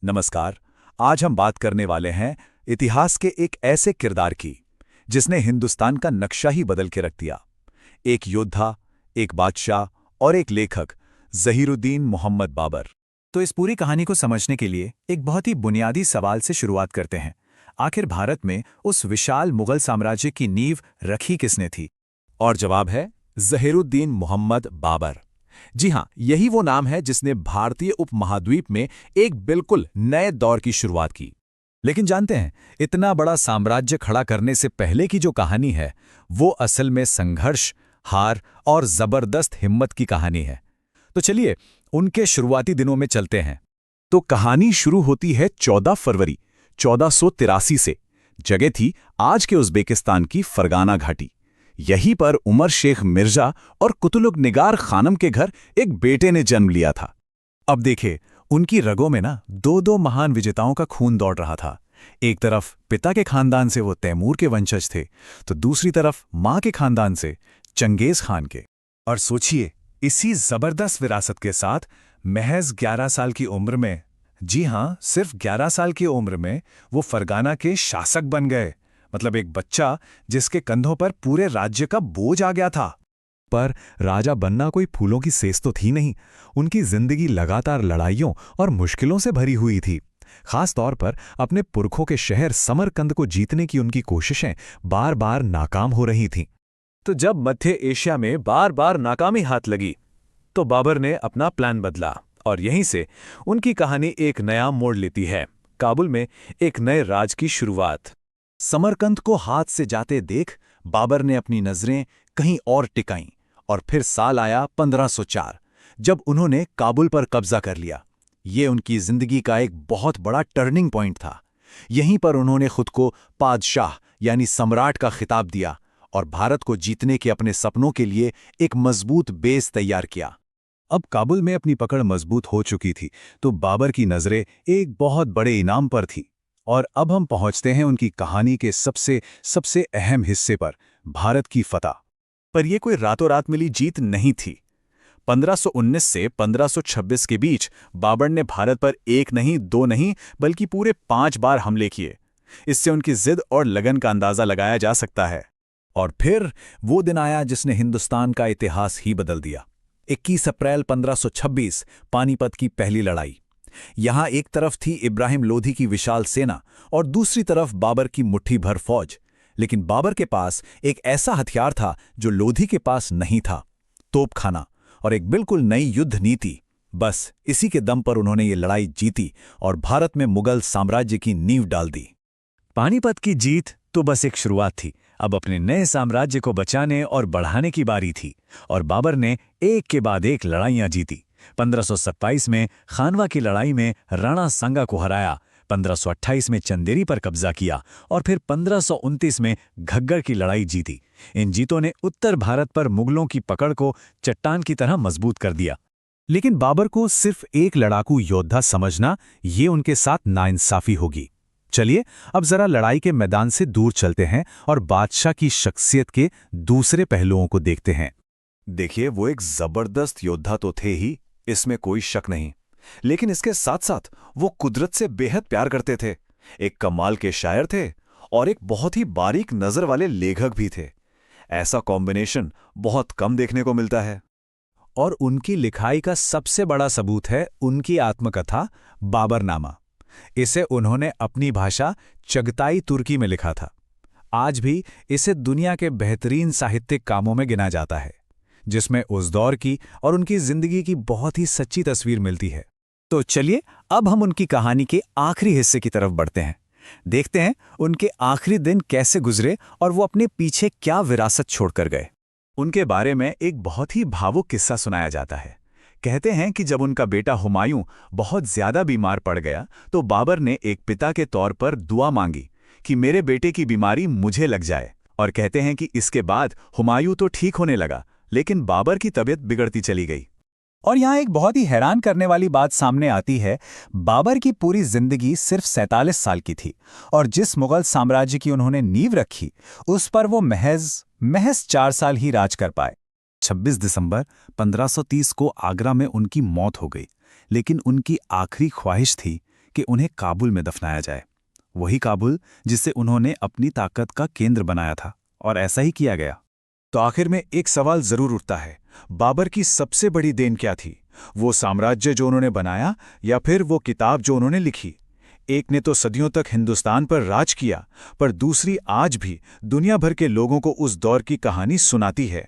नमस्कार। आज हम बात करने वाले हैं इतिहास के एक ऐसे किरदार की जिसने हिंदुस्तान का नक्शा ही बदल के रख दिया। एक योद्धा, एक बादशाह और एक लेखक, ज़हीरुद्दीन मोहम्मद बाबर। तो इस पूरी कहानी को समझने के लिए एक बहुत ही बुनियादी सवाल से शुरुआत करते हैं। आखिर भारत में उस विशाल मुगल साम्राज्य की नींव रखी किसने थी? और जवाब है ज़हीरुद्दीन मोहम्मद बाबर। जी हां, यही वो नाम है जिसने भारतीय उपमहाद्वीप में एक बिल्कुल नए दौर की शुरुआत की। लेकिन जानते हैं, इतना बड़ा साम्राज्य खड़ा करने से पहले की जो कहानी है, वो असल में संघर्ष, हार और जबरदस्त हिम्मत की कहानी है। तो चलिए उनके शुरुआती दिनों में चलते हैं। तो कहानी शुरू होती है 14 फरवरी 1483 से। जगह थी आज के उज़्बेकिस्तान की फरगाना घाटी। यहीं पर उमर शेख मिर्जा और कुतुलुग निगार खानम के घर एक बेटे ने जन्म लिया था। अब देखिए, उनकी रगों में ना दो महान विजेताओं का खून दौड़ रहा था। एक तरफ पिता के खानदान से वो तैमूर के वंशज थे, तो दूसरी तरफ माँ के खानदान से चंगेज खान के। और सोचिए, इसी जबरदस्त विरासत के साथ महज 11 साल की उम्र में, जी हाँ, सिर्फ 11 साल की उम्र में वो फरगाना के शासक बन गए। मतलब एक बच्चा जिसके कंधों पर पूरे राज्य का बोझ आ गया था। पर राजा बनना कोई फूलों की सेज तो थी नहीं। उनकी जिंदगी लगातार लड़ाइयों और मुश्किलों से भरी हुई थी। खास तौर पर अपने पुरखों के शहर समरकंद को जीतने की उनकी कोशिशें बार बार नाकाम हो रही थीं। तो जब मध्य एशिया में बार बार नाकामी हाथ लगी, तो बाबर ने अपना प्लान बदला और यहीं से उनकी कहानी एक नया मोड़ लेती है। काबुल में एक नए राज की शुरुआत। समरकंद को हाथ से जाते देख बाबर ने अपनी नजरें कहीं और टिकाईं और फिर साल आया 1504, जब उन्होंने काबुल पर कब्जा कर लिया। ये उनकी जिंदगी का एक बहुत बड़ा टर्निंग पॉइंट था। यहीं पर उन्होंने खुद को पादशाह यानी सम्राट का खिताब दिया और भारत को जीतने के अपने सपनों के लिए एक मजबूत बेस तैयार किया। अब काबुल में अपनी पकड़ मजबूत हो चुकी थी, तो बाबर की नजरें एक बहुत बड़े इनाम पर थी। और अब हम पहुंचते हैं उनकी कहानी के सबसे अहम हिस्से पर, भारत की फतह। पर यह कोई रातों रात मिली जीत नहीं थी। 1519 से 1526 के बीच बाबर ने भारत पर एक नहीं, दो नहीं, बल्कि पूरे 5 बार हमले किए। इससे उनकी जिद और लगन का अंदाजा लगाया जा सकता है। और फिर वो दिन आया जिसने हिंदुस्तान का इतिहास ही बदल दिया। 21 अप्रैल 1526, पानीपत की पहली लड़ाई। यहां एक तरफ थी इब्राहिम लोधी की विशाल सेना और दूसरी तरफ बाबर की मुट्ठी भर फौज। लेकिन बाबर के पास एक ऐसा हथियार था जो लोधी के पास नहीं था, तोपखाना और एक बिल्कुल नई युद्ध नीति। बस इसी के दम पर उन्होंने ये लड़ाई जीती और भारत में मुगल साम्राज्य की नींव डाल दी। पानीपत की जीत तो बस एक शुरुआत थी। अब अपने नए साम्राज्य को बचाने और बढ़ाने की बारी थी और बाबर ने एक के बाद एक लड़ाइयां जीती। 1527 में खानवा की लड़ाई में राणा सांगा को हराया, 1528 में चंदेरी पर कब्जा किया और फिर 1529 में घग्गर की लड़ाई जीती। इन जीतों ने उत्तर भारत पर मुगलों की पकड़ को चट्टान की तरह मजबूत कर दिया। लेकिन बाबर को सिर्फ एक लड़ाकू योद्धा समझना, ये उनके साथ नाइंसाफी होगी। चलिए अब जरा लड़ाई के मैदान से दूर चलते हैं और बादशाह की शख्सियत के दूसरे पहलुओं को देखते हैं। देखिए, वो एक जबरदस्त योद्धा तो थे ही, इसमें कोई शक नहीं। लेकिन इसके साथ साथ वो कुदरत से बेहद प्यार करते थे। एक कमाल के शायर थे और एक बहुत ही बारीक नजर वाले लेखक भी थे। ऐसा कॉम्बिनेशन बहुत कम देखने को मिलता है। और उनकी लिखाई का सबसे बड़ा सबूत है उनकी आत्मकथा बाबरनामा। इसे उन्होंने अपनी भाषा चगताई तुर्की में लिखा था। आज भी इसे दुनिया के बेहतरीन साहित्यिक कामों में गिना जाता है, जिसमें उस दौर की और उनकी जिंदगी की बहुत ही सच्ची तस्वीर मिलती है। तो चलिए अब हम उनकी कहानी के आखिरी हिस्से की तरफ बढ़ते हैं। देखते हैं उनके आखिरी दिन कैसे गुजरे और वो अपने पीछे क्या विरासत छोड़कर गए। उनके बारे में एक बहुत ही भावुक किस्सा सुनाया जाता है। कहते हैं कि जब उनका बेटा हुमायूं बहुत ज्यादा बीमार पड़ गया, तो बाबर ने एक पिता के तौर पर दुआ मांगी कि मेरे बेटे की बीमारी मुझे लग जाए। और कहते हैं कि इसके बाद हुमायूं तो ठीक होने लगा, लेकिन बाबर की तबीयत बिगड़ती चली गई। और यहाँ एक बहुत ही हैरान करने वाली बात सामने आती है। बाबर की पूरी जिंदगी सिर्फ 47 साल की थी और जिस मुगल साम्राज्य की उन्होंने नींव रखी, उस पर वो महज 4 साल ही राज कर पाए। 26 दिसंबर 1530 को आगरा में उनकी मौत हो गई, लेकिन उनकी आखिरी ख्वाहिश थी कि उन्हें काबुल में दफनाया जाए। वही काबुल जिसे उन्होंने अपनी ताकत का केंद्र बनाया था, और ऐसा ही किया गया। तो आखिर में एक सवाल जरूर उठता है, बाबर की सबसे बड़ी देन क्या थी? वो साम्राज्य जो उन्होंने बनाया या फिर वो किताब जो उन्होंने लिखी? एक ने तो सदियों तक हिंदुस्तान पर राज किया, पर दूसरी आज भी दुनिया भर के लोगों को उस दौर की कहानी सुनाती है।